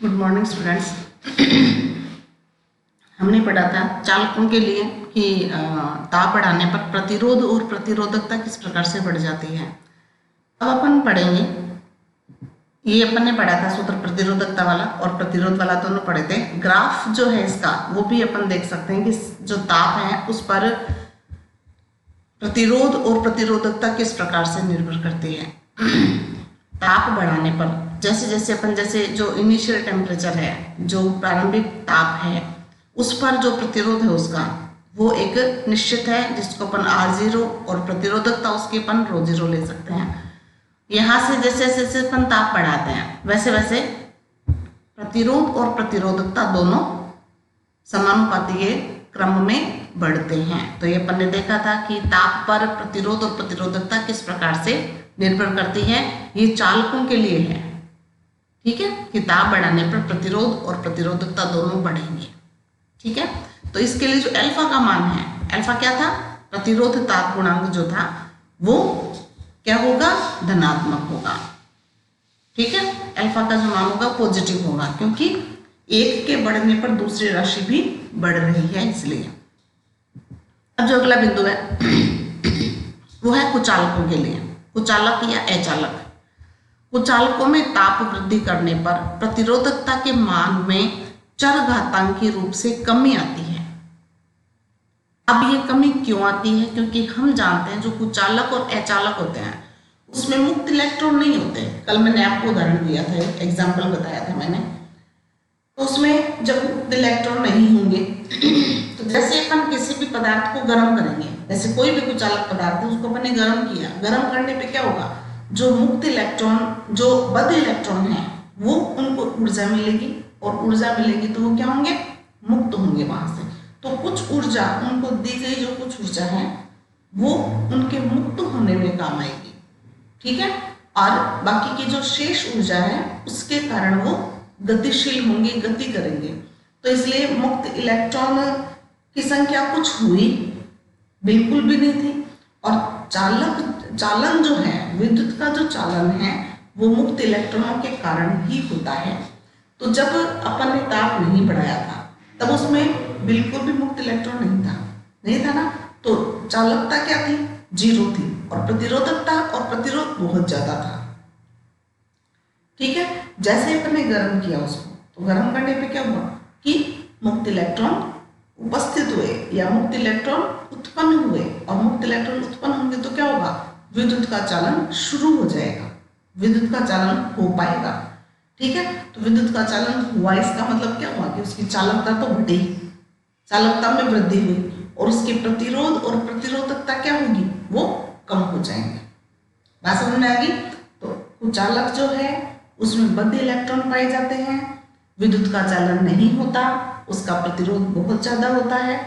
Good morning students. हमने पढ़ा था चालकों के लिए कि ताप बढ़ाने पर प्रतिरोध और प्रतिरोधकता किस प्रकार से बढ़ जाती है। अब अपन पढ़ेंगे, ये अपन ने पढ़ा था सूत्र प्रतिरोधकता वाला और प्रतिरोध वाला दोनों पढ़े थे। ग्राफ जो है इसका वो भी अपन देख सकते हैं कि जो ताप है उस पर प्रतिरोध और प्रतिरोधकता किस प्रकार से निर्भर करती है। ताप बढ़ाने पर जैसे जो इनिशियल टेम्परेचर है, जो प्रारंभिक ताप है, उस पर जो प्रतिरोध है उसका वो एक निश्चित है जिसको अपन R0 और प्रतिरोधकता उसकी अपन ρ0 ले सकते हैं। यहाँ से जैसे जैसे अपन ताप बढ़ाते हैं वैसे वैसे प्रतिरोध और प्रतिरोधकता दोनों समानुपातीय क्रम में बढ़ते हैं। तो ये अपन ने देखा था कि ताप पर प्रतिरोध और प्रतिरोधकता किस प्रकार से निर्भर करती है। ये चालकों के लिए है, ठीक है, कि ताप बढ़ाने पर प्रतिरोध और प्रतिरोधकता दोनों बढ़ेंगे, ठीक है। तो इसके लिए जो अल्फा का मान है, अल्फा क्या था, प्रतिरोध ताप गुणांक जो था वो क्या होगा, धनात्मक होगा, ठीक है। अल्फा का जो मान होगा पॉजिटिव होगा क्योंकि एक के बढ़ने पर दूसरी राशि भी बढ़ रही है, इसलिए। अब जो अगला बिंदु है वो है कुचालकों के लिए, कुचालक या अचालक। कुचालकों में ताप वृद्धि करने पर प्रतिरोधकता के मान में चरघातांकी रूप से कमी आती है। अब ये कमी क्यों आती है, क्योंकि हम जानते हैं जो कुचालक और अचालक होते हैं उसमें मुक्त इलेक्ट्रॉन नहीं होते। कल मैंने आपको उदाहरण दिया था, एग्जाम्पल बताया था मैंने, तो उसमें जब मुक्त इलेक्ट्रॉन नहीं होंगे तो जैसे अपन किसी भी पदार्थ को गर्म करेंगे, जैसे कोई भी कुचालक पदार्थ है उसको अपन ने गर्म किया, गर्म करने पे क्या होगा, जो मुक्त इलेक्ट्रॉन, जो बद्ध इलेक्ट्रॉन है वो उनको ऊर्जा मिलेगी और ऊर्जा मिलेगी तो वो क्या होंगे, मुक्त होंगे वहां से। तो कुछ ऊर्जा उनको दी गई, जो कुछ ऊर्जा है वो उनके मुक्त होने में काम आएगी, ठीक है। और बाकी की जो शेष ऊर्जा है उसके कारण वो गतिशील होंगे, गति करेंगे। तो इसलिए मुक्त इलेक्ट्रॉन की संख्या कुछ हुई बिल्कुल भी नहीं थी। और चालन जो है, विद्युत का जो चालन है वो मुक्त इलेक्ट्रॉनों के कारण ही होता है। तो जब अपन ने ताप नहीं बढ़ाया था तब उसमें बिल्कुल भी मुक्त इलेक्ट्रॉन नहीं था ना, तो चालकता क्या थी, 0 थी, और प्रतिरोधकता और प्रतिरोध बहुत ज्यादा था, ठीक है। जैसे अपन ने गर्म किया उसको, तो गर्म करने पे क्या हुआ कि मुक्त इलेक्ट्रॉन उपस्थित हुए या मुक्त इलेक्ट्रॉन उत्पन्न हुए, और मुक्त इलेक्ट्रॉन उत्पन्न होंगे तो क्या होगा, विद्युत का चालन शुरू हो जाएगा, विद्युत का चालन हो पाएगा, ठीक है। तो विद्युत का चालन हुआ, इसका मतलब क्या हुआ कि उसकी चालकता तो बढ़ी, चालकता में वृद्धि हुई, और उसके प्रतिरोध और प्रतिरोधकता क्या होगी, वो कम हो जाएंगे। बात समझ में आ गई। तो कुचालक जो है उसमें बद्ध इलेक्ट्रॉन पाए जाते हैं, विद्युत का चालन नहीं होता, उसका प्रतिरोध बहुत ज्यादा होता है,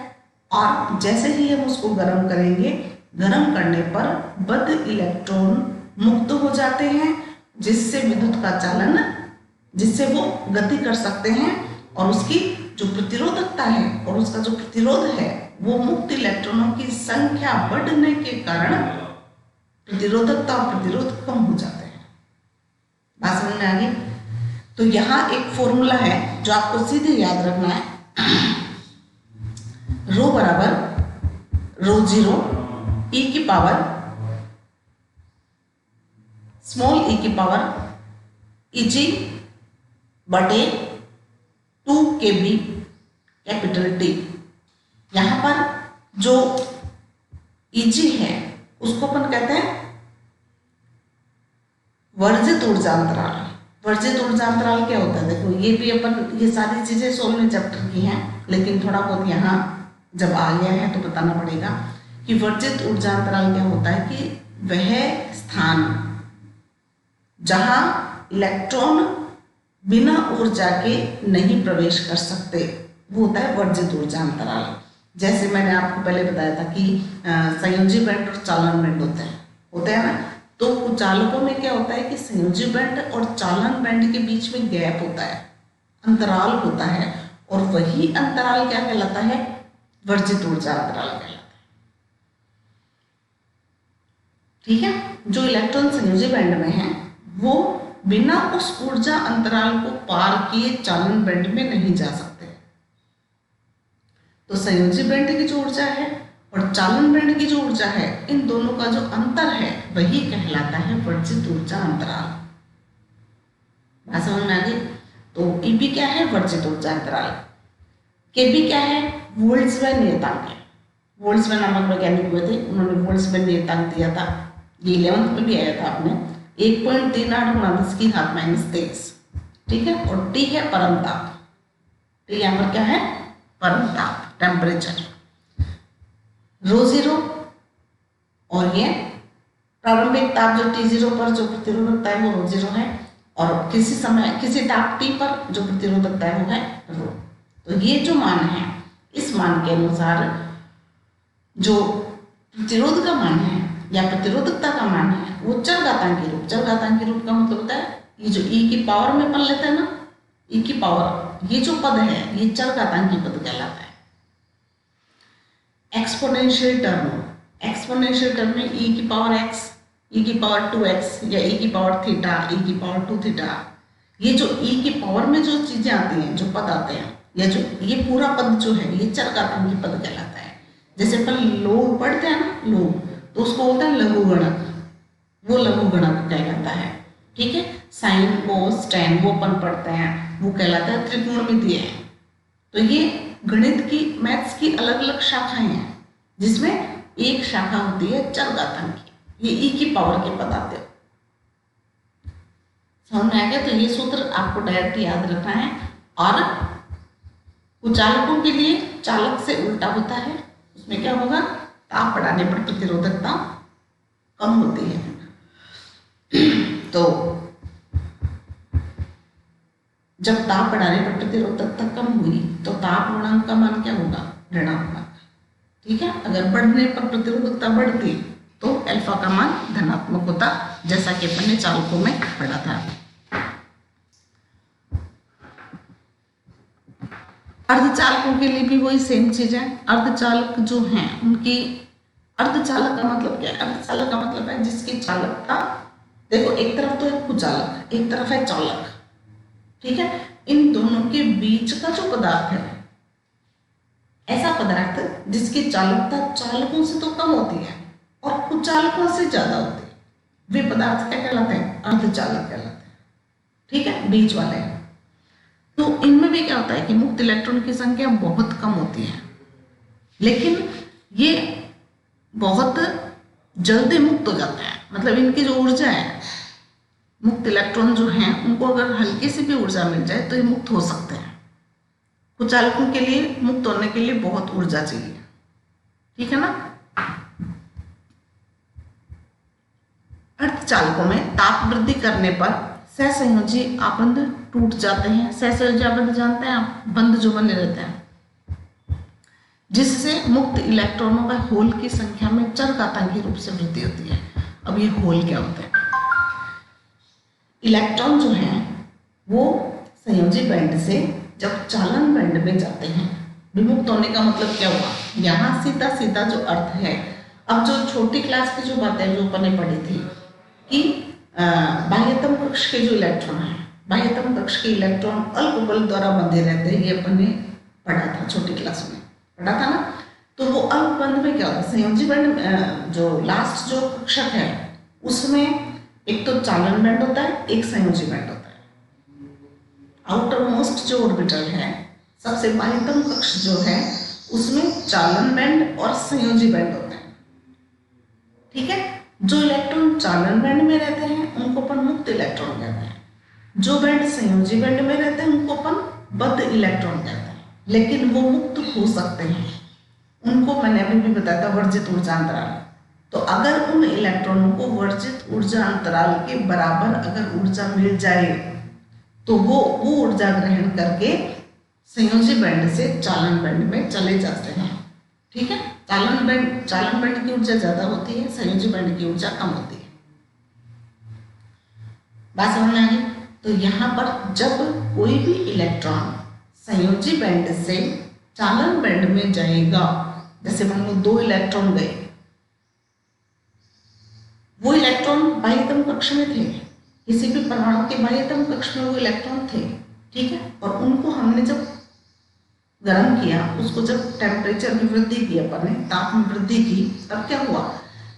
और जैसे ही हम उसको गर्म करेंगे, गर्म करने पर बद्ध इलेक्ट्रॉन मुक्त हो जाते हैं, जिससे विद्युत का चालन, जिससे वो गति कर सकते हैं, और उसकी जो प्रतिरोधकता है और उसका जो प्रतिरोध है वो मुक्त इलेक्ट्रॉनों की संख्या बढ़ने के कारण प्रतिरोधकता और प्रतिरोध कम हो जाते हैं। बात समझ में आ गई। तो यहाँ एक फॉर्मूला है जो आपको सीधे याद रखना है, रो बराबर ρ0 e की पावर स्मॉल e की पावर Eg बटे 2kB कैपिटल T। यहाँ पर जो Eg है उसको अपन कहते हैं वर्जित ऊर्जा अंतराल। वर्जित ऊर्जा अंतराल क्या होता है, देखो ये भी अपन, ये सारी चीजें 16वें चैप्टर की हैं, लेकिन थोड़ा बहुत यहाँ जब आ गया है तो बताना पड़ेगा कि वर्जित ऊर्जा अंतराल क्या होता है, कि वह स्थान जहां इलेक्ट्रॉन बिना ऊर्जा के नहीं प्रवेश कर सकते वो होता है वर्जित ऊर्जा अंतराल। जैसे मैंने आपको पहले बताया था कि संयोजी बैंड और चालन बैंड होते हैं ना, तो कुचालकों में क्या होता है कि संयोजी बैंड और चालन बैंड के बीच में गैप होता है, अंतराल होता है, और वही अंतराल क्या कहलाता है, वर्जित ऊर्जा अंतराल कहलाता है, ठीक है। जो इलेक्ट्रॉन संयोजी बैंड में है वो बिना उस ऊर्जा अंतराल को पार किए चालन बैंड में नहीं जा सकते। तो संयोजी बैंड की जो ऊर्जा है और चालन बैंड की जो ऊर्जा है, इन दोनों का जो अंतर है वही कहलाता है वर्जित ऊर्जा अंतराल। बात समझ में आ गई? तो ईबी क्या है? वर्जित ऊर्जा अंतराल। केबी क्या है? वोल्ट्जमैन नियतांक है। वोल्ट्जमैन नामक वैज्ञानिक हुए थे, उन्होंने वोल्ट्जमैन नियतांक दिया था। ये 11th में भी आया था आपने। 1.38 × 10⁻23, ठीक है। और टी है परम ताप। टी यहाँ पर क्या है? परम ताप, टेम्परेचर। ρ0 और ये प्रारंभिक ताप जो T0 पर जो प्रतिरोधकता है वो ρ0 है, और किसी समय किसी ताप T पर जो प्रतिरोधकता है वो है ρ। तो ये जो मान है, इस मान के अनुसार जो प्रतिरोध का मान है या प्रतिरोधकता का मान है वो चरघातांकी रूप। चरघातांकी रूप का मतलब होता है ये जो e की पावर में पढ़ लेते हैं ना, e की पावर, ये जो पद है ये चरघातांकी पद कहलाता है। एक्सपोनेंशियल टर्म, एक्सपोनेंशियल टर्म में e की पावर x, e की पावर 2x या e की पावर थीटा, e की पावर 2 थीटा, ये जो e की पावर में जो चीजें आती हैं, जो पद आते हैं, या जो ये पूरा पद जो है ये चरघातांकी पद कहलाता है। जैसे अपन लोग पढ़ते हैं ना, लोग, तो उसको बोलते हैं लघु गणक, वो लघु गणक कहलाता है, ठीक है। साइन, कोस, टैन वो अपन पढ़ते हैं, वो कहलाता है त्रिकोणमितीय है। तो ये गणित की, मैथ्स की अलग अलग शाखाएं हैं, जिसमें एक शाखा होती है चरघातांकी, ये e की पावर के पद आते हैं। समझ में आ गया? तो ये सूत्र आपको डायरेक्ट याद रखना है। और कुचालकों के लिए चालक से उल्टा होता है, उसमें क्या होगा? ताप बढ़ाने पर प्रतिरोधकता कम होती है। तो जब ताप बढ़ाने पर प्रतिरोधकता कम हुई तो ताप गुणांक का मान क्या होगा? ऋणात्मक, ठीक है। अगर बढ़ने पर प्रतिरोधकता बढ़ती तो अल्फा का मान धनात्मक होता, जैसा कि अपन ने चालकों में पढ़ा था। अर्धचालकों के लिए भी वही सेम चीज है। अर्धचालक जो हैं उनकी, अर्धचालक का मतलब क्या है? अर्धचालक का मतलब है जिसकी चालकता, देखो एक तरफ तो है कुचालक, एक तरफ है चालक, ठीक है। इन दोनों के बीच का जो पदार्थ है, ऐसा पदार्थ जिसकी चालकता चालकों से तो कम होती है और कुचालकों से ज्यादा होती है, वे पदार्थ क्या कहलाते हैं? अर्धचालक कहलाते हैं, ठीक है, बीच वाले। तो इनमें भी क्या होता है कि मुक्त इलेक्ट्रॉन की संख्या बहुत कम होती है, लेकिन ये बहुत जल्दी मुक्त हो जाते हैं। मतलब इनकी जो ऊर्जा है, मुक्त इलेक्ट्रॉन जो हैं, उनको अगर हल्की सी भी ऊर्जा मिल जाए तो ये मुक्त हो सकते हैं। कुचालकों के लिए मुक्त होने के लिए बहुत ऊर्जा चाहिए, ठीक है ना। अर्धचालकों में ताप वृद्धि करने पर सहसंयोजी आबंध टूट जाते हैं। सहसंयोजी आबंध जानते हैं आप? बंध जो बने रहते हैं, जिससे मुक्त इलेक्ट्रॉनों का होल की संख्या में चरघातांकी रूप से वृद्धि होती है। अब ये होल क्या होते हैं? इलेक्ट्रॉन जो हैं वो संयोजी बैंड से जब चालन बैंड में जाते हैं, विमुक्त होने का मतलब क्या हुआ? यहाँ सीधा सीधा जो अर्थ है, अब जो छोटी क्लास की जो बातें जो अपन ने पढ़ी थी कि बाह्यतम कक्ष के जो इलेक्ट्रॉन है, बाह्यतम कक्ष के इलेक्ट्रॉन अल्प बल द्वारा बंधे रहते हैं, ये अपन ने पढ़ा था, छोटी क्लास में पढ़ा था ना। तो वो अल्प बंध में क्या होता है? संयोजी बैंड जो लास्ट जो कक्षक है उसमें एक तो चालन बैंड होता है, एक संयोजी बैंड होता है। आउटर मोस्ट जो ऑर्बिटल है, सबसे बाह्यतम कक्ष जो है, उसमें चालन बैंड और संयोजी बैंड होते हैं, ठीक है। जो इलेक्ट्रॉन चालन बैंड में रहते हैं उनको अपन मुक्त इलेक्ट्रॉन कहते हैं, जो बैंड संयोजी बैंड में रहते हैं उनको अपन बद्ध इलेक्ट्रॉन कहते हैं। लेकिन वो मुक्त हो सकते हैं, उनको मैंने अभी भी बताया था वर्जित ऊर्जा अंतराल। तो अगर उन इलेक्ट्रॉनों को वर्जित ऊर्जा अंतराल के बराबर अगर ऊर्जा मिल जाए तो वो ऊर्जा ग्रहण करके संयोजी बैंड से चालन बैंड में चले जाते हैं, ठीक है। चालन बैंड की ऊर्जा ज्यादा होती है, संयोजी बैंड की ऊर्जा कम होती है। बात समझ में आ गई? तो यहाँ पर जब कोई भी इलेक्ट्रॉन संयोजी बैंड से चालन बैंड में जाएगा, जैसे मान लो 2 इलेक्ट्रॉन गए, वो इलेक्ट्रॉन बाह्यतम कक्ष में थे, किसी भी परमाणु के बाह्यतम कक्ष में वो इलेक्ट्रॉन थे, ठीक है, और उनको हमने जब गर्म किया, उसको जब टेम्परेचर में वृद्धि की, अपन ने ताप में वृद्धि की, तब क्या हुआ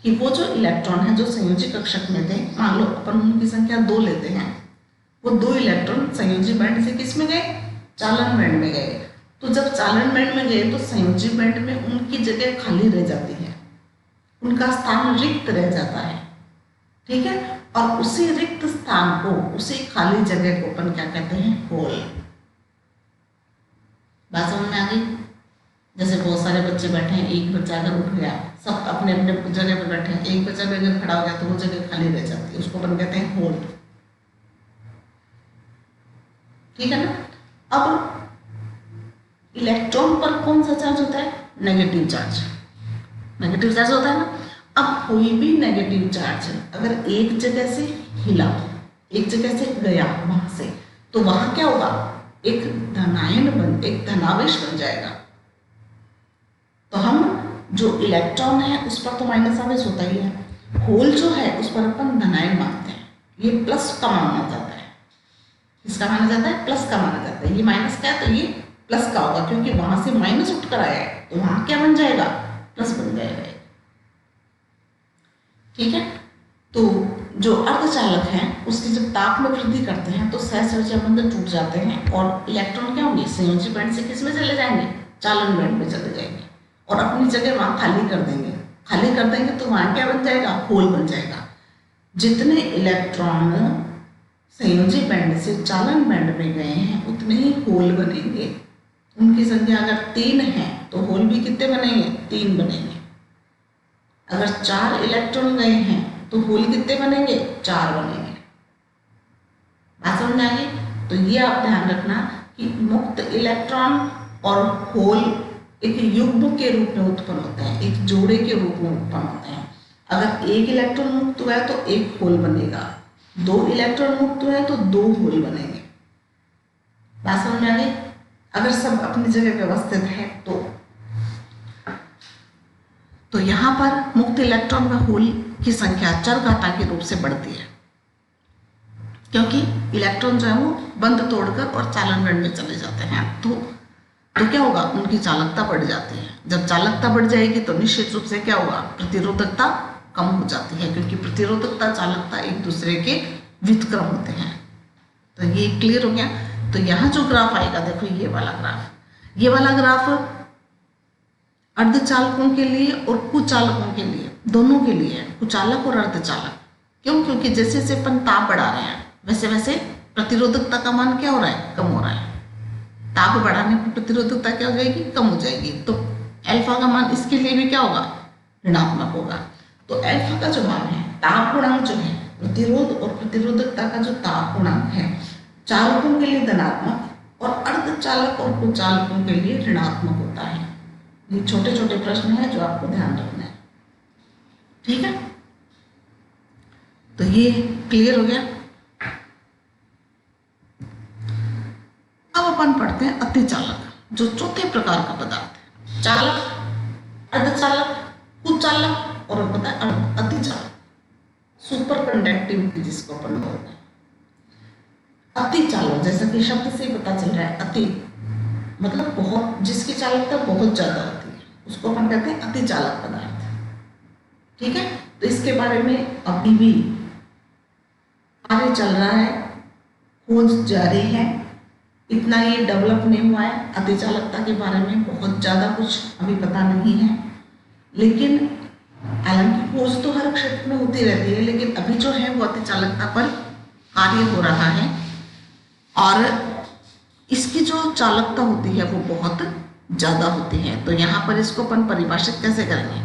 कि वो जो इलेक्ट्रॉन है जो संयोजी कक्षक में थे, मान लो अपन उनकी संख्या 2 लेते हैं, वो 2 इलेक्ट्रॉन संयोजी बैंड से किस में गए, चालन बैंड में गए। तो जब चालन बैंड में गए तो संयोजी बैंड में उनकी जगह खाली रह जाती है, उनका स्थान रिक्त रह जाता है, ठीक है, और उसी रिक्त स्थान को, उसी खाली जगह को अपन क्या कहते हैं, होल। बात समझ में आ गई? जैसे बहुत सारे बच्चे बैठे हैं, एक बच्चा अगर उठ गया, सब अपने अपने जगह पर बैठे हैं, एक बच्चा भी अगर खड़ा हो गया तो वो जगह खाली रह जाती है, उसको अपन कहते हैं होल, ठीक है ना। अब इलेक्ट्रॉन पर कौन सा चार्ज होता है, नेगेटिव चार्ज, नेगेटिव चार्ज होता है ना। अब कोई भी नेगेटिव चार्ज अगर एक जगह से हिला, एक जगह से गया वहां से, तो वहां क्या होगा, एक धनायन बन, एक धनावेश बन जाएगा। तो हम जो इलेक्ट्रॉन है उस पर तो माइनस आवेश होता ही है, होल जो है उस पर अपन धनायन मानते हैं, ये प्लस का माना जाता है। किसका माना जाता है, प्लस का माना जाता है। ये माइनस का है तो ये प्लस का होगा, क्योंकि वहां से माइनस उठकर आया है, तो वहां क्या बन जाएगा, प्लस बन जाएगा, ठीक है। तो जो अर्धचालक हैं उसकी जब ताप में वृद्धि करते हैं तो सहसंयोजी बंधन टूट जाते हैं और इलेक्ट्रॉन क्या होंगे, संयोजी बैंड से किस में चले जाएंगे, चालन बैंड में चले जाएंगे, और अपनी जगह वहां खाली कर देंगे। खाली कर देंगे तो वहां क्या बन जाएगा, होल बन जाएगा। जितने इलेक्ट्रॉन संयोजी बैंड से चालन बैंड में गए हैं उतने ही होल बनेंगे। उनकी संख्या अगर 3 है तो होल भी कितने बनेंगे, 3 बनेंगे। अगर 4 इलेक्ट्रॉन गए हैं तो होल कितने बनेंगे, 4 बनेंगे। बात समझ आ गई? तो ये आप ध्यान रखना कि मुक्त इलेक्ट्रॉन और होल एक युग्म के रूप में उत्पन्न होते हैं, एक जोड़े के रूप में उत्पन्न होते हैं। अगर एक इलेक्ट्रॉन मुक्त हुआ है तो एक होल बनेगा, 2 इलेक्ट्रॉन मुक्त हुए हैं तो 2 होल बनेंगे। बात समझ में आ गई? अगर सब अपनी जगह व्यवस्थित है तो यहाँ पर मुक्त इलेक्ट्रॉन व होल की संख्या चरघाता के रूप से बढ़ती है, क्योंकि इलेक्ट्रॉन जो है वो बंध तोड़कर और चालन बैंड में चले जाते हैं। तो क्या होगा, उनकी चालकता बढ़ जाती है। जब चालकता बढ़ जाएगी तो निश्चित रूप से क्या होगा, प्रतिरोधकता कम हो जाती है, क्योंकि प्रतिरोधकता चालकता एक दूसरे के व्युत्क्रम होते हैं। तो ये क्लियर हो गया। तो यहाँ जो ग्राफ आएगा, देखो ये वाला ग्राफ अर्धचालकों के लिए और कुचालकों के लिए, दोनों के लिए, कुचालक और अर्धचालक। क्यों? क्योंकि जैसे जैसे अपन ताप बढ़ा रहे हैं वैसे वैसे प्रतिरोधकता का मान क्या हो रहा है, कम हो रहा है। ताप बढ़ाने पर प्रतिरोधकता क्या हो जाएगी, कम हो जाएगी। तो अल्फा का मान इसके लिए भी क्या होगा, ऋणात्मक होगा। तो अल्फा का जो मान है, ताप गुणांक जो है, प्रतिरोध और प्रतिरोधकता का जो ताप गुणांक है, चालकों के लिए धनात्मक और अर्धचालक और कुचालकों के लिए ऋणात्मक होता है। ये छोटे छोटे प्रश्न हैं जो आपको ध्यान रखना है, ठीक है। तो ये क्लियर हो गया। अब अपन पढ़ते हैं अतिचालक, जो चौथे प्रकार का पदार्थ है। चालक, अर्धचालक, कुचालक और पता है अतिचालक, सुपर कंडक्टिविटी जिसको अपन बोलते हैं। अतिचालक, जैसा कि शब्द से ही पता चल रहा है, अति मतलब बहुत, जिसकी चालकता बहुत ज्यादा होती है उसको अपन कहते हैं अतिचालक पदार्थ, ठीक है। तो इसके बारे में अभी भी कार्य चल रहा है, खोज जारी है, इतना ये डेवलप नहीं हुआ है। अतिचालकता के बारे में बहुत ज्यादा कुछ अभी पता नहीं है, लेकिन हालांकि खोज तो हर क्षेत्र में होती रहती है, लेकिन अभी जो है वो अतिचालकता पर कार्य हो रहा है। और इसकी जो चालकता होती है वो बहुत ज्यादा होती है। तो यहाँ पर इसको अपन परिभाषित कैसे करेंगे,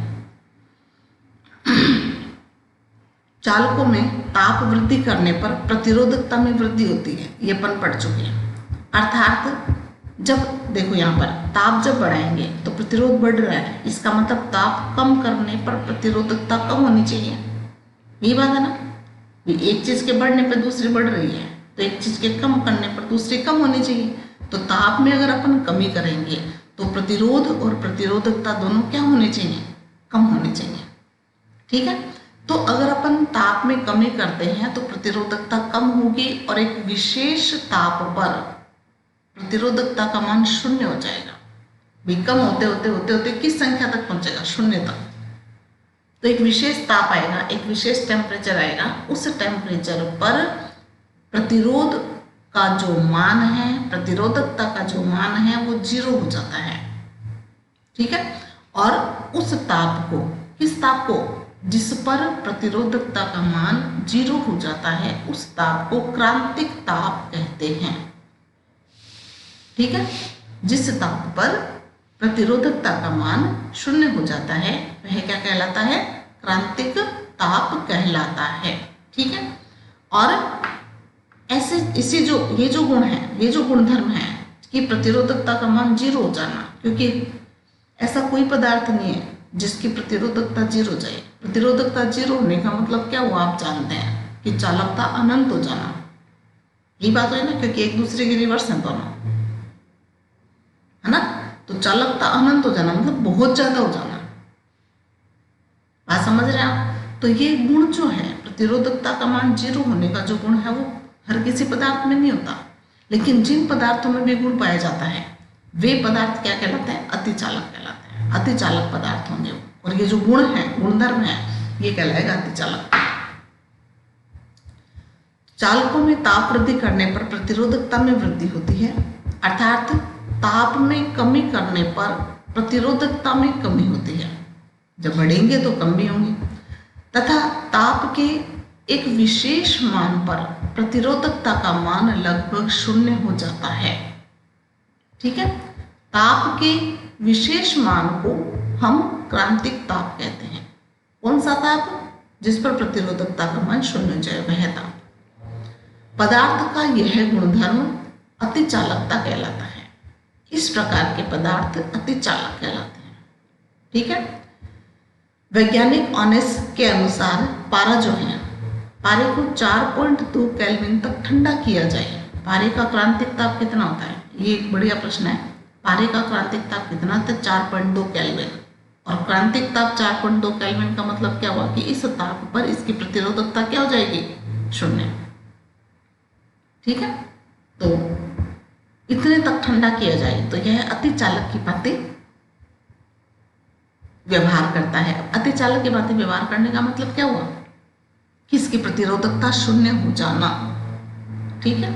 चालकों में ताप वृद्धि करने पर प्रतिरोधकता में वृद्धि होती है, ये अपन पढ़ चुके हैं। अर्थात जब देखो यहाँ पर ताप जब बढ़ाएंगे तो प्रतिरोध बढ़ रहा है, इसका मतलब ताप कम करने पर प्रतिरोधकता कम होनी चाहिए। ये बात है ना, एक चीज के बढ़ने पर दूसरी बढ़ रही है, तो एक चीज के कम करने पर दूसरी कम होनी चाहिए। तो ताप में अगर अपन कमी करेंगे तो प्रतिरोध और प्रतिरोधकता दोनों क्या होने चाहिए, कम होने चाहिए, ठीक है। तो अगर अपन ताप में कमी करते हैं तो प्रतिरोधकता कम होगी और एक विशेष ताप पर प्रतिरोधकता का मान शून्य हो जाएगा। भी कम होते होते होते होते किस संख्या तक पहुंचेगा? शून्य तक। तो एक विशेष ताप आएगा, एक विशेष टेम्परेचर आएगा, उस टेम्परेचर पर प्रतिरोध का जो मान है, प्रतिरोधकता का जो मान है वो 0 हो जाता है। ठीक है। और उस ताप को, किस ताप को? जिस पर प्रतिरोधकता का मान 0 हो जाता है, उस ताप को क्रांतिक ताप कहते हैं। ठीक है। जिस ताप पर प्रतिरोधकता का मान 0 हो जाता है वह क्या कहलाता है? क्रांतिक ताप कहलाता है। ठीक है। और ऐसे इसी जो ये जो गुण है, ये जो गुणधर्म है कि प्रतिरोधकता का मान 0 हो जाना, क्योंकि ऐसा कोई पदार्थ नहीं है जिसकी प्रतिरोधकता 0 जाए। प्रतिरोधकता 0 होने का मतलब क्या हुआ? आप जानते हैं कि चालकता अनंत हो जाना। ये बात है ना, क्योंकि एक दूसरे के रिवर्स हैं दोनों, है ना। तो चालकता अनंत हो जाना मतलब बहुत ज्यादा हो जाना। बात समझ रहे हैं आप? तो ये गुण जो है, प्रतिरोधकता का मान 0 होने का जो गुण है वो हर किसी पदार्थ में नहीं होता, लेकिन जिन पदार्थों में भी गुण पाया जाता है वे पदार्थ क्या कहलाते हैं? अतिचालक कहलाते हैं। अतिचालक पदार्थ होंगे वो, और ये जो गुण है, गुणधर्म है, ये कहलाएगा अतिचालक। चालकों में ताप वृद्धि करने पर प्रतिरोधकता में वृद्धि होती है, अर्थात ताप में कमी करने पर प्रतिरोधकता में कमी होती है। जब बढ़ेंगे तो कम भी होंगे। तथा ताप के एक विशेष मान पर प्रतिरोधकता का मान लगभग 0 हो जाता है। ठीक है। ताप के विशेष मान को हम क्रांतिक ताप कहते हैं। कौन सा ताप? जिस पर प्रतिरोधकता का मान 0 हो जाए वह ताप। पदार्थ का यह गुणधर्म अतिचालकता कहलाता है। इस प्रकार के पदार्थ अतिचालक कहलाते हैं। ठीक है। वैज्ञानिक ऑनेस के अनुसार पारा जो है, पारे को 4.2 केल्विन तक ठंडा किया जाए। पारे का क्रांतिक ताप कितना होता है? ये एक बढ़िया प्रश्न है। पारे का क्रांतिक ताप कितना था? 4.2 केल्विन। और क्रांतिक ताप 4.2 केल्विन का मतलब क्या हुआ कि इस ताप पर इसकी प्रतिरोधकता क्या हो जाएगी? 0। ठीक है। तो इतने तक ठंडा किया जाए तो यह अतिचालक की भांति व्यवहार करता है। अतिचालक की भांति व्यवहार करने का मतलब क्या हुआ कि इसकी प्रतिरोधकता 0 हो जाना। ठीक है।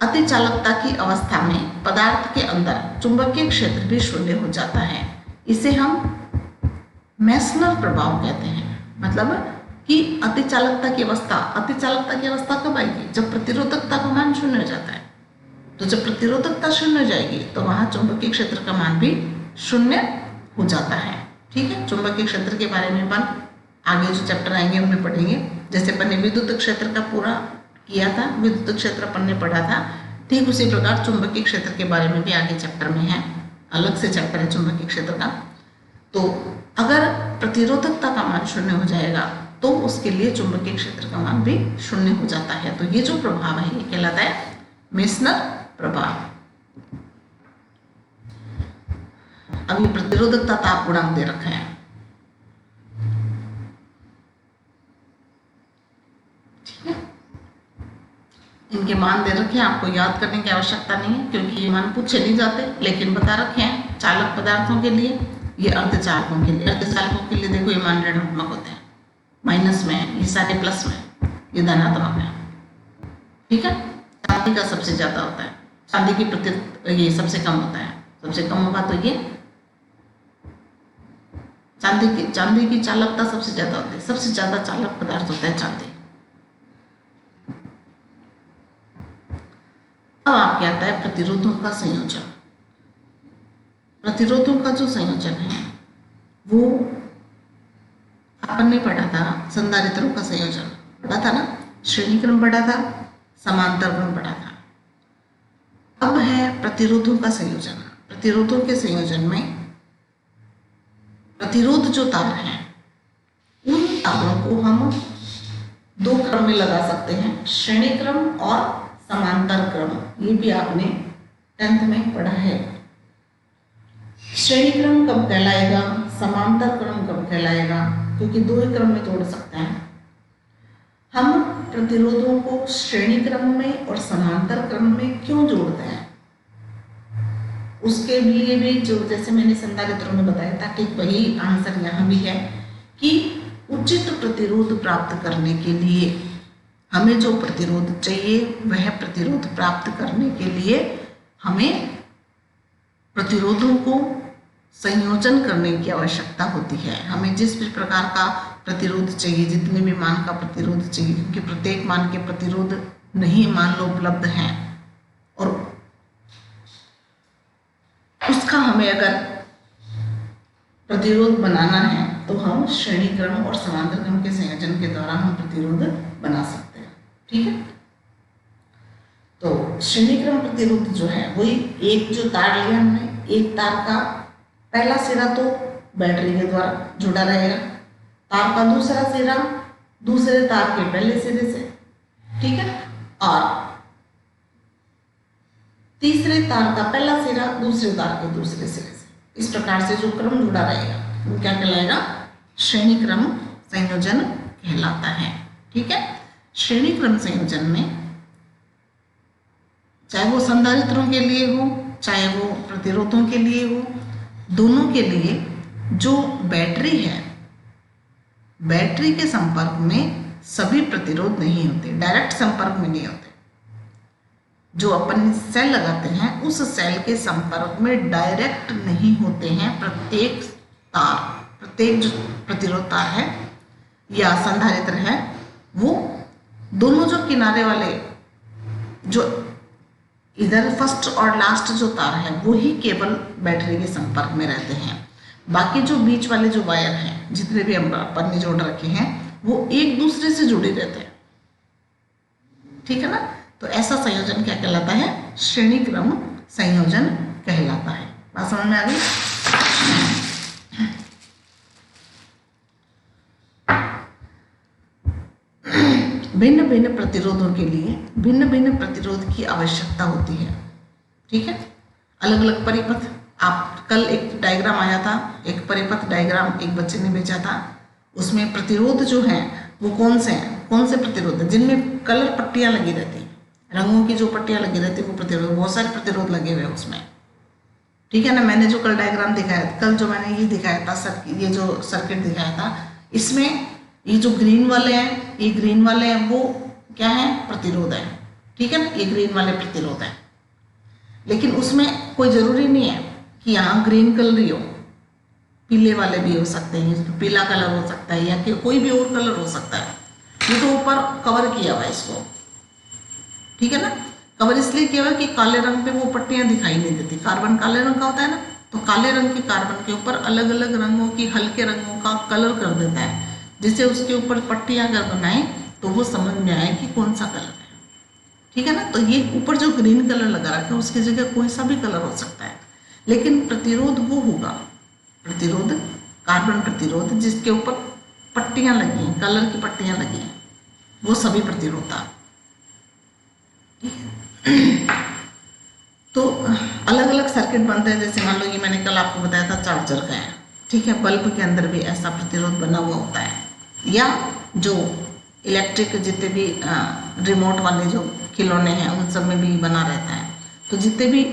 अतिचालकता की अवस्था में पदार्थ के अंदर चुंबकीय क्षेत्र भी 0 हो जाता है। इसे हम मेसनर प्रभाव कहते हैं। मतलब कि अतिचालकता की अवस्था कब आएगी? जब प्रतिरोधकता का मान 0 हो जाता है। तो जब प्रतिरोधकता 0 हो जाएगी तो वहां चुंबकीय क्षेत्र का मान भी 0 हो जाता है। ठीक है। चुंबकीय क्षेत्र के बारे में अपन आगे जो चैप्टर आएंगे उनमें पढ़ेंगे। जैसे अपन ने विद्युत क्षेत्र का पूरा किया था, विद्युत क्षेत्र अपन ने पढ़ा था, ठीक उसी प्रकार चुंबकीय क्षेत्र के बारे में भी आगे चैप्टर में है, अलग से चैप्टर है चुंबकीय क्षेत्र का। तो अगर प्रतिरोधकता का मान 0 हो जाएगा तो उसके लिए चुंबकीय क्षेत्र का मान भी 0 हो जाता है। तो ये जो प्रभाव है ये कहलाता है मेसनर प्रभाव। अब ये प्रतिरोधकता ताप गुणांक दे रखा है। ठीक है। इनके मान दे रखे हैं, आपको याद करने की आवश्यकता नहीं है क्योंकि ये मान पूछे नहीं जाते, लेकिन बता रखे हैं चालक पदार्थों के लिए, ये अर्धचालकों के लिए। अर्धचालकों के लिए देखो ये मान ऋणात्मक होते हैं, माइनस में है, ये सारे प्लस में, ये धनात्मक है। ठीक है। चांदी का सबसे ज्यादा होता है, चांदी की प्रति ये सबसे कम होता है। सबसे कम होगा तो ये चांदी की चालकता सबसे ज्यादा होती है। सबसे ज्यादा चालक पदार्थ होता है चांदी। अब आपके आता है प्रतिरोधों का संयोजन। प्रतिरोधों का जो संयोजन है वो अपन ने पढ़ा था, संधारित्रों का संयोजन पढ़ा था ना, श्रेणी क्रम पढ़ा था, समांतर क्रम पढ़ा था। अब है प्रतिरोधों का संयोजन। प्रतिरोधों के संयोजन में प्रतिरोध जो तार हैं उन तारों को हम 2 क्रम में लगा सकते हैं, श्रेणी क्रम और समांतर क्रम। ये भी आपने 10th में पढ़ा है। श्रेणी क्रम कब कहलाएगा, समांतर क्रम कब कहलाएगा, क्योंकि दो ही क्रम में जोड़ सकते हैं। हम प्रतिरोधों को श्रेणी क्रम में और समांतर क्रम में क्यों जोड़ते हैं, उसके लिए भी जो जैसे मैंने संधारित्रों में बताया था, ठीक वही आंसर यहाँ भी है कि उचित प्रतिरोध प्राप्त करने के लिए हमें जो प्रतिरोध चाहिए वह प्रतिरोध प्राप्त करने के लिए हमें प्रतिरोधों को संयोजन करने की आवश्यकता होती है। हमें जिस भी प्रकार का प्रतिरोध चाहिए, जितने भी मान का प्रतिरोध चाहिए, क्योंकि प्रत्येक मान के प्रतिरोध नहीं मान लो उपलब्ध हैं और उसका हमें अगर प्रतिरोध बनाना है तो हम श्रेणी क्रम और समांतर क्रम के संयोजन के द्वारा हम प्रतिरोध बना सकते हैं। ठीक है, तो श्रेणी क्रम प्रतिरोध जो है वही एक जो तार लिया हमने, एक तार का पहला सिरा तो बैटरी के द्वारा जुड़ा रहेगा, तार का दूसरा सिरा दूसरे तार के पहले सिरे से, ठीक है, और तीसरे तार का पहला सिरा दूसरे तार के दूसरे सिरे से। इस प्रकार से जो क्रम जुड़ा रहेगा वो क्या कहलाएगा, श्रेणी क्रम संयोजन कहलाता है। ठीक है, श्रेणी क्रम संयोजन में चाहे वो संधारित्रों के लिए हो चाहे वो प्रतिरोधों के लिए हो, दोनों के लिए जो बैटरी है, बैटरी के संपर्क में सभी प्रतिरोध नहीं होते, डायरेक्ट संपर्क में नहीं होते। जो अपन सेल लगाते हैं उस सेल के संपर्क में डायरेक्ट नहीं होते हैं प्रत्येक तार, प्रत्येक जो प्रतिरोध तार है या संधारित्र है, वो दोनों जो किनारे वाले जो इधर फर्स्ट और लास्ट जो तार है वो ही केवल बैटरी के संपर्क में रहते हैं। बाकी जो बीच वाले जो वायर हैं, जितने भी हम अपन ने जोड़ रखे हैं, वो एक दूसरे से जुड़े रहते हैं। ठीक है ना, तो ऐसा संयोजन क्या कहलाता है, श्रेणी क्रम संयोजन कहलाता है। बात समझ में आ गई। भिन्न भिन्न प्रतिरोधों के लिए भिन्न भिन्न प्रतिरोध की आवश्यकता होती है। ठीक है, अलग अलग परिपथ, आप कल एक डायग्राम आया था, एक परिपथ डायग्राम एक बच्चे ने भेजा था, उसमें प्रतिरोध जो हैं वो कौन से हैं, कौन से प्रतिरोध है जिनमें कलर पट्टियां लगी रहती हैं, रंगों की जो पट्टियां लगी रहती है वो प्रतिरोध, बहुत सारे प्रतिरोध लगे हुए हैं उसमें। ठीक है ना, मैंने जो कल डायग्राम दिखाया था, कल जो मैंने ये दिखाया था ये जो सर्किट दिखाया था, इसमें ये जो ग्रीन वाले हैं, ये ग्रीन वाले हैं वो क्या है, प्रतिरोध है। ठीक है ना, ये ग्रीन वाले प्रतिरोध है, लेकिन उसमें कोई जरूरी नहीं है कि यहाँ ग्रीन कलर ही हो, पीले वाले भी हो सकते हैं, पीला कलर हो सकता है या कि कोई भी और कलर हो सकता है। ये तो ऊपर कवर किया हुआ है इसको, ठीक है ना, कवर इसलिए किया हुआ है कि काले रंग पे वो पट्टियां दिखाई नहीं देती। कार्बन काले रंग का होता है ना, तो काले रंग के कार्बन के ऊपर अलग अलग रंगों की, हल्के रंगों का कलर कर देता है, जिससे उसके ऊपर पट्टियां अगर बनाए तो वो समझ में आए कि कौन सा कलर है। ठीक है ना, तो ये ऊपर जो ग्रीन कलर लगा रखा है उसकी जगह कोई सा भी कलर हो सकता है, लेकिन प्रतिरोध वो होगा, प्रतिरोध कार्बन प्रतिरोध जिसके ऊपर पट्टियां लगी हैं, कलर की पट्टियां लगी हैं, वो सभी प्रतिरोध था। तो अलग अलग सर्किट बनते हैं, जैसे मान लो ये मैंने कल आपको बताया था चार्जर का है। ठीक है, बल्ब के अंदर भी ऐसा प्रतिरोध बना हुआ होता है, या जो इलेक्ट्रिक जितने भी रिमोट वाले जो खिलौने हैं उन सब में भी बना रहता है। तो जितने भी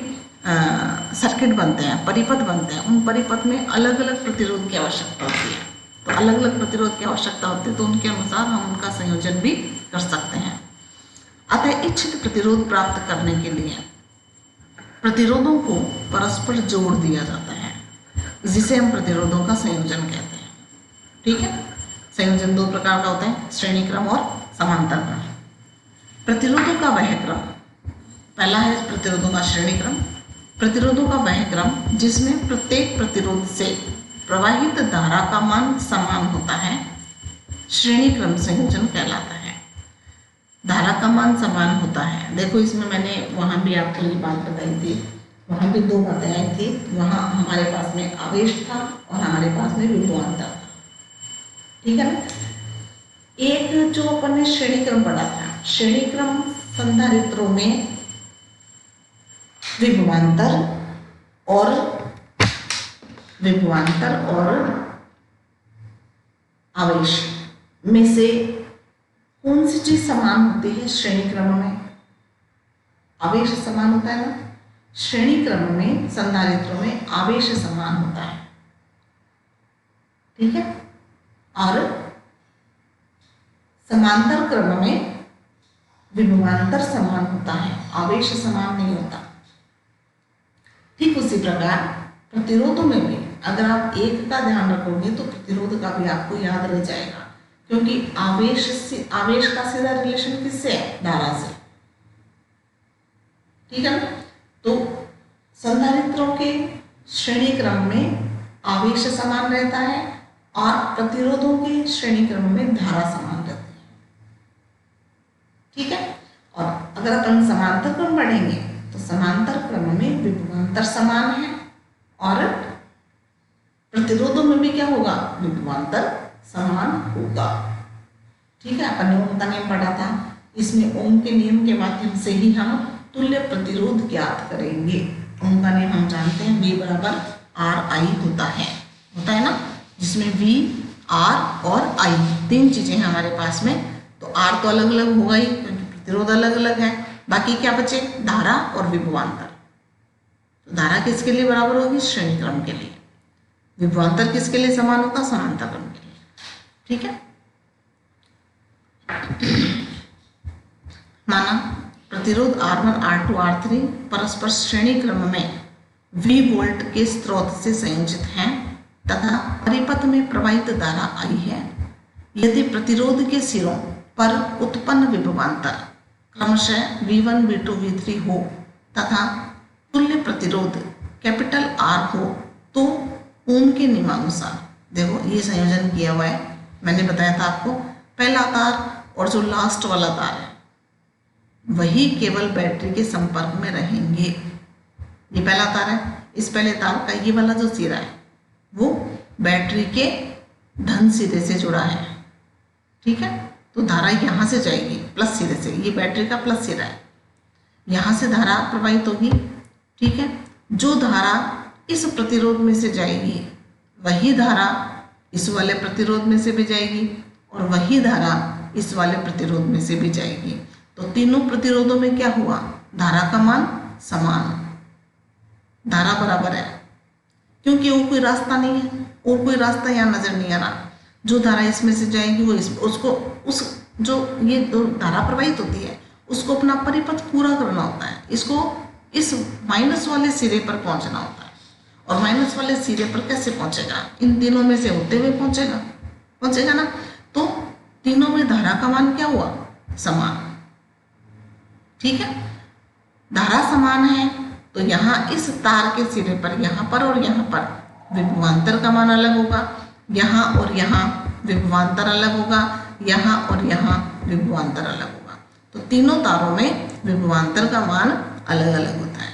सर्किट बनते हैं, परिपथ बनते हैं, उन परिपथ में अलग अलग प्रतिरोध की आवश्यकता होती है। तो अलग अलग प्रतिरोध की आवश्यकता होती है, तो उनके अनुसार हम उनका संयोजन भी कर सकते हैं। अतः इच्छित प्रतिरोध प्राप्त करने के लिए प्रतिरोधों को परस्पर जोड़ दिया जाता है, जिसे हम प्रतिरोधों का संयोजन कहते हैं। ठीक है, संयोजन दो प्रकार का होता है, श्रेणी क्रम और समांतर क्रम। प्रतिरोधों का वह क्रम, पहला है प्रतिरोधों का श्रेणी क्रम। प्रतिरोधों का वह क्रम जिसमें प्रत्येक प्रतिरोध से प्रवाहित धारा का मान समान होता है, श्रेणी क्रम संयोजन कहलाता है। धारा का मान समान होता है। देखो इसमें मैंने वहाँ भी आपको ये बात बताई थी, वहाँ भी दो बातें आई थी। वहाँ हमारे पास में आवेश था और हमारे पास में विभवांतर था। ठीक है ना, एक जो अपन ने श्रेणी क्रम पढ़ा था, श्रेणी क्रम संधारित्रों में विभवांतर और आवेश में से कौन सी चीज समान होती है श्रेणी क्रम में? आवेश समान होता है ना, श्रेणी क्रम में संधारित्रों में आवेश समान होता है, ठीक है। और समांतर क्रम में विभवांतर समान होता है, आवेश समान नहीं होता। ठीक उसी प्रकार प्रतिरोधों में भी अगर आप एक का ध्यान रखोगे तो प्रतिरोध का भी आपको याद रह जाएगा, क्योंकि आवेश का सीधा रिलेशन किससे है? धारा से, ठीक है ना। तो संधारित्रों के श्रेणी क्रम में आवेश समान रहता है और प्रतिरोधों के श्रेणी क्रम में धारा समान रहती है, ठीक है। और अगर अपन समांतर क्रम पढ़ेंगे तो समांतर क्रम में विभवांतर समान है और प्रतिरोधों में भी क्या होगा? विभवांतर समान होगा, ठीक है। अपन ने ओम का नियम पढ़ा था, इसमें ओम के नियम के माध्यम से ही हम तुल्य प्रतिरोध ज्ञात करेंगे। ओम का नियम हम जानते हैं, V बराबर RI होता है ना, जिसमें V, R और I तीन चीजें हैं हमारे पास में। तो R तो अलग अलग होगा ही क्योंकि प्रतिरोध अलग अलग है, बाकी क्या बचे? धारा और विभवांतर। तो धारा किसके लिए बराबर होगी? श्रेणी क्रम के लिए। विभवांतर किसके लिए समान होगा? समांतर क्रम के लिए, ठीक है। माना प्रतिरोध R1, R2, R3 परस्पर श्रेणी क्रम में V वोल्ट के स्रोत से संयोजित हैं तथा परिपथ में प्रवाहित धारा I है। यदि प्रतिरोध के सिरों पर उत्पन्न विभवांतर क्रमशः V1, V2, V3 हो तथा तुल्य प्रतिरोध कैपिटल R हो तो ओम के नियमानुसार, देखो ये संयोजन किया हुआ है, मैंने बताया था आपको, पहला तार और जो लास्ट वाला तार है वही केवल बैटरी के संपर्क में रहेंगे। ये पहला तार है, इस पहले तार का ये वाला जो सिरा है वो बैटरी के धन सिरे से जुड़ा है, ठीक है। तो धारा यहाँ से जाएगी प्लस सिरे से, ये बैटरी का प्लस सिरा है, यहाँ से धारा प्रवाहित होगी, ठीक है। जो धारा इस प्रतिरोध में से जाएगी वही धारा इस वाले प्रतिरोध में से भी जाएगी और वही धारा इस वाले प्रतिरोध में से भी जाएगी। तो तीनों प्रतिरोधों में क्या हुआ? धारा का मान समान, धारा बराबर है, क्योंकि और कोई रास्ता नहीं है, और कोई रास्ता यहाँ नजर नहीं आ रहा। जो धारा इसमें से जाएगी वो उस जो ये धारा प्रवाहित होती है उसको अपना परिपथ पूरा करना होता है, इसको इस माइनस वाले सिरे पर पहुंचना होता है। और माइनस वाले सिरे पर कैसे पहुंचेगा? इन तीनों में से होते हुए पहुंचेगा ना। तो तीनों में धारा का मान क्या हुआ? समान, ठीक है। धारा समान है तो यहाँ इस तार के सिरे पर, यहाँ पर और यहाँ पर विभवांतर का मान अलग होगा, यहाँ और यहाँ विभवांतर अलग होगा, यहाँ और यहाँ विभवांतर अलग होगा। तो तीनों तारों में विभवांतर का मान अलग अलग होता है,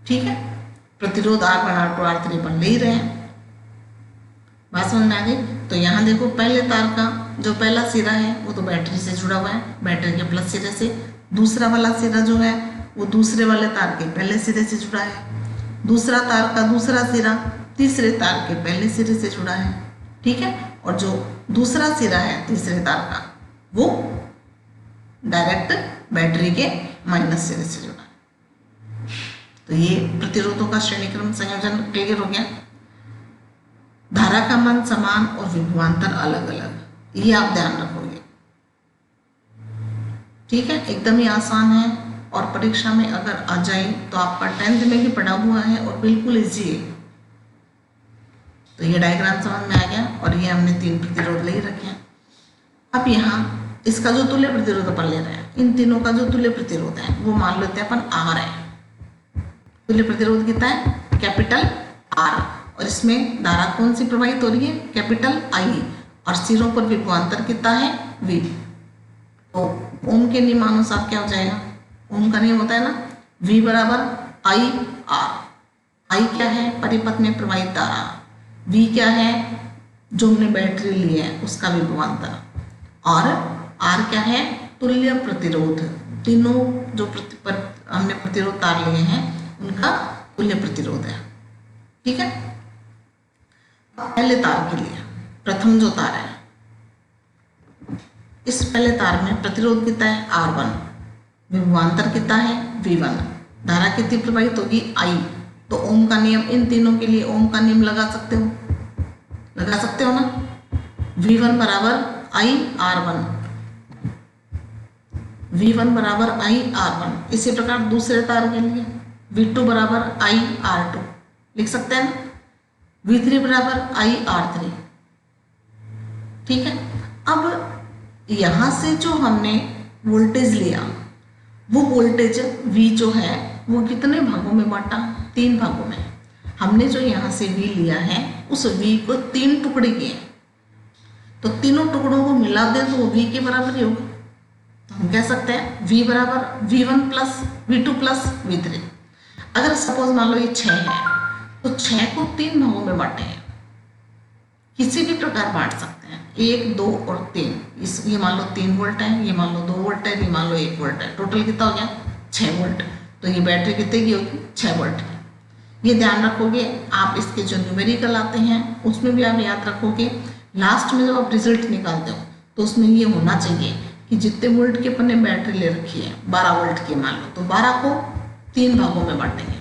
ठीक है। प्रतिरोध R1, R2, R3 पर ले ही रहे हैं, बात समझ में आ गई। तो यहाँ देखो पहले तार का जो पहला सिरा है वो तो बैटरी से जुड़ा हुआ है, बैटरी के प्लस सिरे से। दूसरा वाला सिरा जो है वो दूसरे वाले तार के पहले सिरे से जुड़ा है। दूसरा तार का दूसरा सिरा तीसरे तार के पहले सिरे से जुड़ा है, ठीक है। और जो दूसरा सिरा है तीसरे तार का वो डायरेक्ट बैटरी के माइनस सिरे से जुड़ा है। तो ये प्रतिरोधों का श्रेणीक्रम संयोजन क्लियर हो गया। धारा का मान समान और विभवांतर अलग अलग, ये आप ध्यान रखोगे, ठीक है। एकदम ही आसान है और परीक्षा में अगर आ जाए तो आपका 10th में भी पढ़ा हुआ है और बिल्कुल इजी है। तो ये डायग्राम समझ में आ गया और ये हमने 3 प्रतिरोध ले रखे हैं। अब यहाँ इसका जो तुल्य प्रतिरोध अपन ले रहे हैं, इन तीनों का जो तुल्य प्रतिरोध है वो मान लेते हैं अपन R है। तुल्य प्रतिरोध कितना है? कैपिटल R, और इसमें धारा कौन सी प्रवाहित हो रही है? कैपिटल I, और सिरों पर विभवांतर कितना है? V। तो ओम के नियमानुसार क्या हो जाएगा? ओम का नियम होता है ना V बराबर I R। I क्या है? परिपथ में प्रवाहित धारा। V क्या है? जो हमने बैटरी ली है उसका विभवांतर। और R क्या है? तुल्य प्रतिरोध। तीनों जो हमने प्रतिरोध तार लिए हैं उनका तुल्य प्रतिरोध है, ठीक है। पहले तार के लिए प्रथम जो तार है, इस पहले तार में प्रतिरोध कितना है R1, विभवांतर कितना है V1, धारा कितनी प्रवाहित होगी I। तो ओम का नियम, इन तीनों के लिए ओम का नियम लगा सकते हो ना। V1 बराबर I R1, V1 बराबर I R1। इसी प्रकार दूसरे तार के लिए V2 बराबर I R2 लिख सकते हैं ना, V3 बराबर I R3। ठीक है, अब यहाँ से जो हमने वोल्टेज लिया, वो वोल्टेज V जो है वो कितने भागों में बांटा, 3 भागों में। हमने जो यहाँ से V लिया है उस V को 3 टुकड़े किए, तो तीनों टुकड़ों को मिला दे तो वो V के बराबर ही होगा। तो हम कह सकते हैं V बराबर V1 plus V2 plus V3। अगर सपोज मान लो ये 6 है, तो 6 को 3 भागों में बांटेंगे, किसी भी प्रकार बांट सकते हैं, 1, 2 और 3। ये मान लो 3 वोल्ट है, ये मान लो 2 वोल्ट है, ये मान लो 1 वोल्ट है, टोटल कितना हो गया 6 वोल्ट। तो ये बैटरी कितने की होगी 6 वोल्ट की। ये ध्यान रखोगे आप, इसके जो न्यूमेरिकल आते हैं उसमें भी आप याद रखोगे। लास्ट में जब आप रिजल्ट निकालते हो तो उसमें ये होना चाहिए कि जितने वोल्ट की अपन ने बैटरी ले रखी है 12 वोल्ट की मान लो, तो 12 को 3 भागों में बांटेंगे।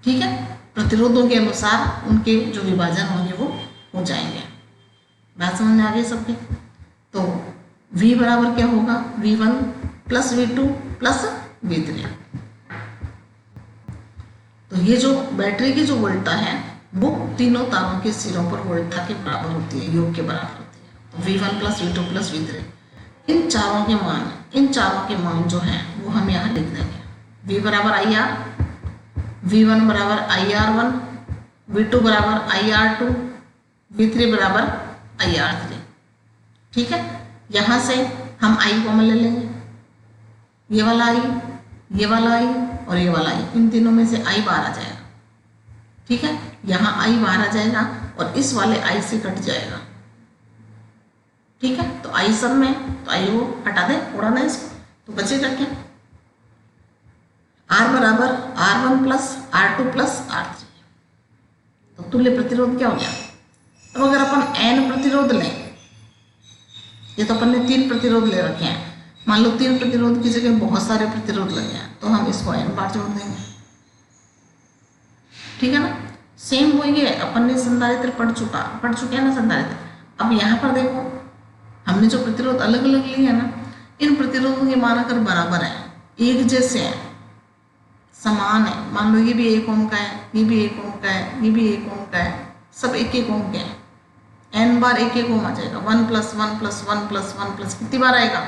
ठीक है, प्रतिरोधों के अनुसार उनके जो विभाजन होंगे वो हो जाएंगे। बात समझ में आ गई सबके। तो V बराबर क्या होगा, V1 plus V2 plus V3। तो ये जो बैटरी की जो वोल्टता है वो तीनों तारों के सिरों पर वोल्टता के बराबर होती है, योग के बराबर होती है। तो V1 plus V2 plus V3, इन चारों के मान जो हैं वो हम यहाँ लिख देंगे। V बराबर IR, V1 बराबर IR1, V2 बराबर IR2, V3 बराबर IR3। ठीक है, यहाँ से हम I कॉमन ले लेंगे, ये वाला I, ये वाला I और ये वाला I, इन तीनों में से I बाहर आ जाएगा। ठीक है, यहाँ I बाहर आ जाएगा और इस वाले I से कट जाएगा। ठीक है, तो I सब में, तो I को हटा दें, उड़ा दें इसको, तो बचेगा क्या, R बराबर R1 plus R2 plus R3। तो तुल्य प्रतिरोध क्या हो गया। अब अगर अपन N प्रतिरोध लें, ये तो अपन ने 3 प्रतिरोध ले रखे हैं, मान लो 3 प्रतिरोध की जगह बहुत सारे प्रतिरोध लगे हैं, तो हम इसको N बार जोड़ देंगे। ठीक है ना, सेम वही है, अपन ने संधारित्र पढ़ चुके हैं ना संधारित्र। अब यहाँ पर देखो, हमने जो प्रतिरोध अलग अलग लिए है ना, इन प्रतिरोधों के मान अगर बराबर है, एक जैसे हैं, समान है, मान लो ये भी 1 ओम का है, ये भी 1 ओम का है, ये भी 1 ओम का है, सब 1 ओम के हैं, N बार 1 ओम आ जाएगा। 1 प्लस 1 प्लस 1 प्लस 1 प्लस कितनी बार आएगा,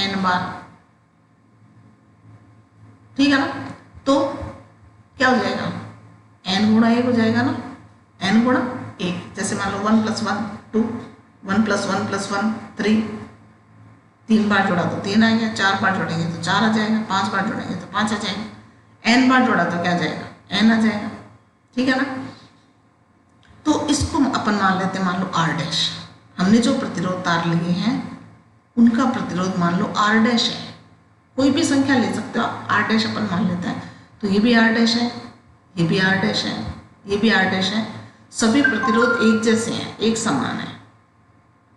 N बार। ठीक है ना, तो क्या हो जाएगा, N गुणा 1 हो जाएगा ना, N गुणा 1। जैसे मान लो 1 प्लस 1 2, 1 प्लस 1 प्लस 1 3, 3 बार जोड़ा तो 3 आ गया, 4 बार जोड़ेंगे तो 4 आ जाएगा, 5 बार जोड़ेंगे तो 5 आ जाएगा, N बार जोड़ा तो क्या आ जाएगा, N आ जाएगा। ठीक है ना, तो इसको अपन मान लेते हैं, मान लो R डैश। हमने जो प्रतिरोध तार लिए हैं उनका प्रतिरोध मान लो R डैश है, कोई भी संख्या ले सकते हो आप, R डैश अपन मान लेते हैं। तो ये भी R डैश है, ये भी R डैश है, ये भी R डैश है, सभी प्रतिरोध एक जैसे हैं, एक समान है।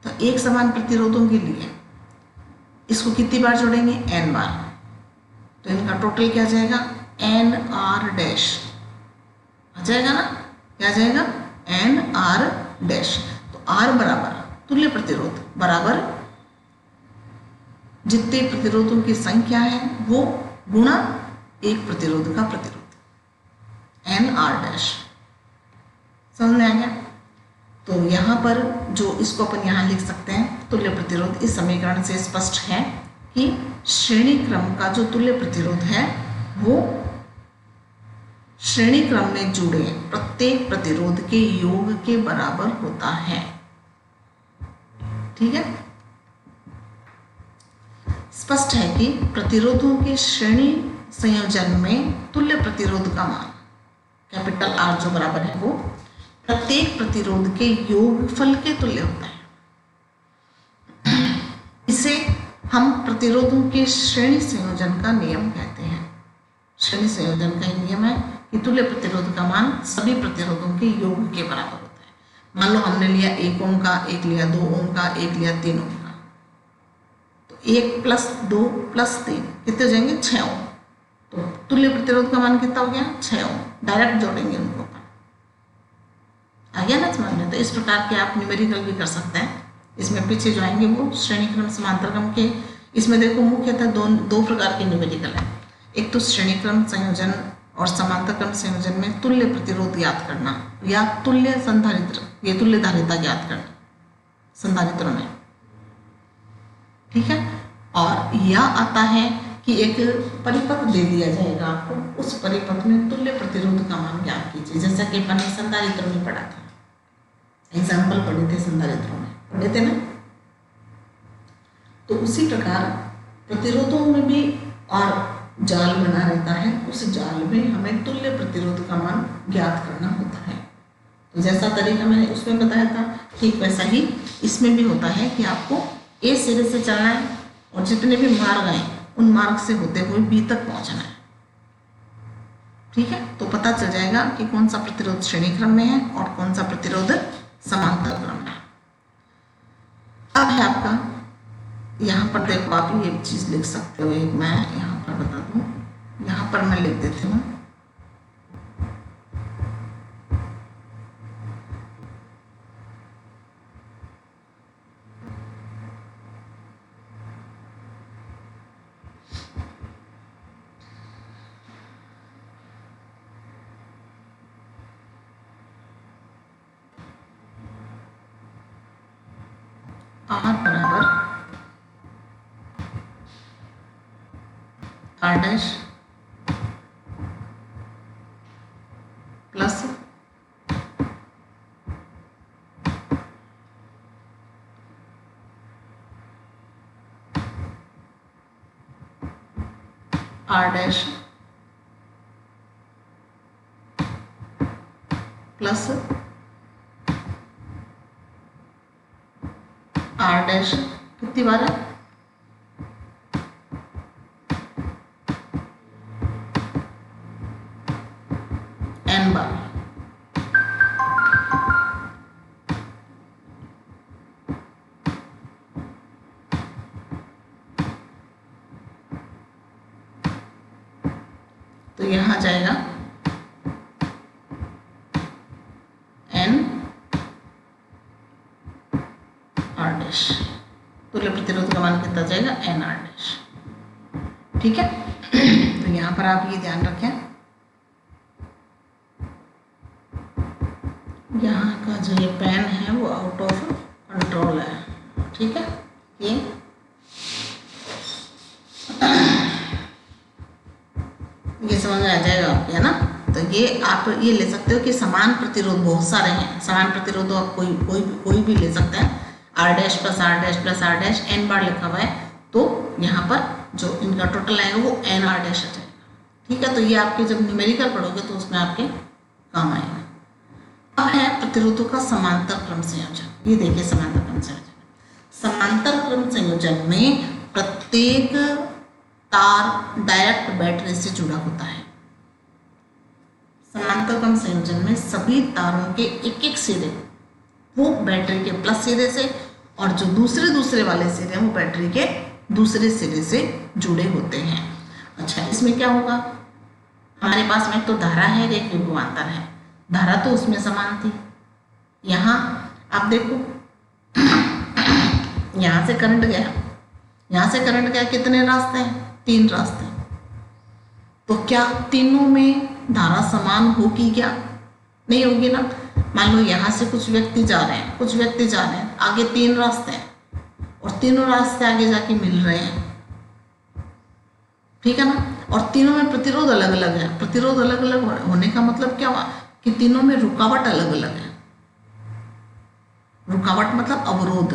तो एक समान प्रतिरोधों के लिए इसको कितनी बार जोड़ेंगे, N बार। तो इनका टोटल क्या आ जाएगा, NR डैश आ जाएगा ना, क्या आ जाएगा, NR डैश। तो R बराबर तुल्य प्रतिरोध बराबर जितने प्रतिरोधों की संख्या है वो गुणा एक प्रतिरोध का प्रतिरोध, NR डैश। समझ में आ गया। तो यहाँ पर जो इसको अपन यहाँ लिख सकते हैं, तुल्य प्रतिरोध इस समीकरण से स्पष्ट है कि श्रेणी क्रम का जो तुल्य प्रतिरोध है वो श्रेणी क्रम में जुड़े प्रत्येक प्रतिरोध के योग के बराबर होता है। ठीक है, स्पष्ट है कि प्रतिरोधों के श्रेणी संयोजन में तुल्य प्रतिरोध का मान कैपिटल R जो बराबर है वो प्रत्येक प्रतिरोध के योगफल के तुल्य होता है। इसे हम प्रतिरोधों के श्रेणी संयोजन का नियम कहते हैं। श्रेणी संयोजन का नियम है कि तुल्य प्रतिरोध का मान सभी प्रतिरोधों के योग के बराबर होता है। मान लो हमने लिया 1 ओम का, एक लिया 2 ओम का, एक लिया 3 ओम का, तो 1 + 2 + 3 कितने हो जाएंगे? 6 ओम। तो तुल्य प्रतिरोध का मान कितना हो गया? 6 ओम। डायरेक्ट जोड़ेंगे उनको अपन, आ गया ना समझ में? तो इस प्रकार के आप न्यूमेरिकल भी कर सकते हैं। इसमें पीछे जो आएंगे वो श्रेणी क्रम समांतर क्रम के। इसमें देखो मुख्यतः दो प्रकार के न्यूमेरिकल है। एक तो श्रेणी क्रम संयोजन और समांतर क्रम संयोजन में तुल्य प्रतिरोध ज्ञात करना या तुल्य संधारित्र, ये तुल्य धारिता ज्ञात करना संधारित्रों में, ठीक है। और यह आता है कि एक परिपथ दे दिया जाएगा आपको, उस परिपथ में तुल्य प्रतिरोध का मान ज्ञात कीजिए, जैसा कि अपन ने संधारित्रों में पढ़ा था, एग्जाम्पल पढ़े थे संधारित्रों में, पढ़े थे ना। तो उसी प्रकार प्रतिरोधों में भी और जाल बना रहता है, उस जाल में हमें तुल्य प्रतिरोध का मान ज्ञात करना होता है। तो जैसा तरीका मैंने उसमें बताया था, ठीक वैसा ही इसमें भी होता है कि आपको ए सिरे से चलना है और जितने भी मार्ग आए उन मार्ग से होते हुए बी तक पहुंचना है, ठीक है। तो पता चल जाएगा कि कौन सा प्रतिरोध श्रेणी क्रम में है और कौन सा प्रतिरोध समांतर क्रम में है। अब है आपका, यहाँ पर देखो आप ये चीज लिख सकते हो, एक मैं यहाँ पर बता दूं, यहाँ पर मैं लिख देती हूँ R बराबर R' plus R' plus R' कितनी बार है? n बार। तो यहां आ जाएगा n R', तुल्य प्रतिरोध का मान कितना जाएगा? n R', ठीक है। तो यहाँ पर आप ये ध्यान रखें, यहाँ का जो ये पेन है वो आउट ऑफ कंट्रोल है, ठीक है। ये समझ में आ जाएगा आपके, है ना। तो ये आप ये ले सकते हो कि समान प्रतिरोध बहुत सारे हैं, समान प्रतिरोध आप कोई भी ले सकते हैं। R' plus R' plus R' n बार लिखा हुआ है, तो यहाँ पर जो इनका टोटल आएगा वो n R' आ जाएगा, ठीक है। तो ये आपके जब न्यूमेरिकल पढ़ोगे तो उसमें आपके काम आएगा। अब है प्रतिरोधों का समांतर क्रम संयोजन। ये देखिए समांतर क्रम संयोजन, समांतर क्रम संयोजन में प्रत्येक तार डायरेक्ट बैटरी से जुड़ा होता है। समांतर क्रम संयोजन में सभी तारों के एक एक सिरे वो बैटरी के प्लस सिरे से और जो दूसरे वाले सिरे हैं वो बैटरी के दूसरे सिरे से जुड़े होते हैं। अच्छा, इसमें क्या होगा? हमारे पास में तो धारा है, एक विभवांतर है। धारा तो उसमें समान थी। यहाँ आप देखो, यहाँ से करंट गया, यहाँ से करंट गया, कितने रास्ते हैं? 3 रास्ते। तो क्या तीनों में धारा समान होगी? क्या नहीं होगी ना। मान लो यहाँ से कुछ व्यक्ति जा रहे हैं, कुछ व्यक्ति जा रहे हैं, आगे 3 रास्ते हैं और तीनों रास्ते आगे जाके मिल रहे हैं, ठीक है ना। और तीनों में प्रतिरोध अलग अलग है। प्रतिरोध अलग अलग होने का मतलब क्या हुआ कि तीनों में रुकावट अलग अलग है। रुकावट मतलब अवरोध,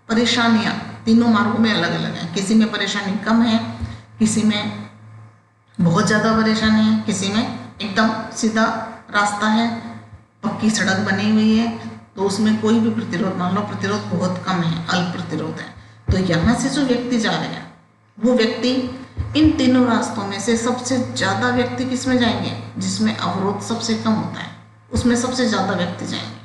परेशानियां तीनों मार्गों में अलग अलग है। किसी में परेशानी कम है, किसी में बहुत ज़्यादा परेशानी है, किसी में एकदम सीधा रास्ता है, पक्की सड़क बनी हुई है, तो उसमें कोई भी प्रतिरोध, मान लो प्रतिरोध बहुत कम है, अल्प प्रतिरोध है। तो यहाँ से जो व्यक्ति जा रहे हैं वो व्यक्ति इन तीनों रास्तों में से सबसे ज़्यादा व्यक्ति किस में जाएंगे? जिसमें अवरोध सबसे कम होता है, उसमें सबसे ज़्यादा व्यक्ति जाएंगे।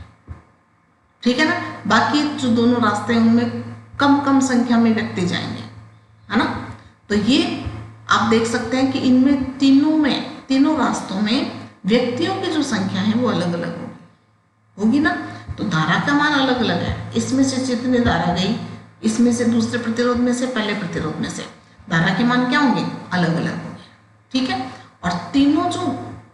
ठीक है ना। बाकी जो दोनों रास्ते हैं उनमें कम कम संख्या में व्यक्ति जाएंगे, है ना। तो ये आप देख सकते हैं कि इनमें तीनों रास्तों में व्यक्तियों की जो संख्या है वो अलग अलग होगी ना। तो धारा का मान अलग अलग है, इसमें से जितनी धारा गई, इसमें से दूसरे प्रतिरोध में से, पहले प्रतिरोध में से, धारा के मान क्या होंगे, अलग अलग होंगे, ठीक है। और तीनों जो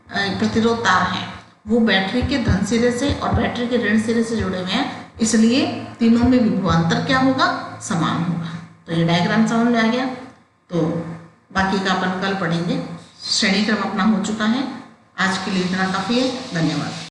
प्रतिरोध तार हैं वो बैटरी के धन सिरे से और बैटरी के ऋण सिरे से जुड़े हुए हैं, इसलिए तीनों में विभवांतर क्या होगा, समान होगा। तो ये डायग्राम समझ में आ गया। तो बाकी का अपन कल पढ़ेंगे। श्रेणी क्रम अपना हो चुका है। आज के लिए इतना काफ़ी है। धन्यवाद।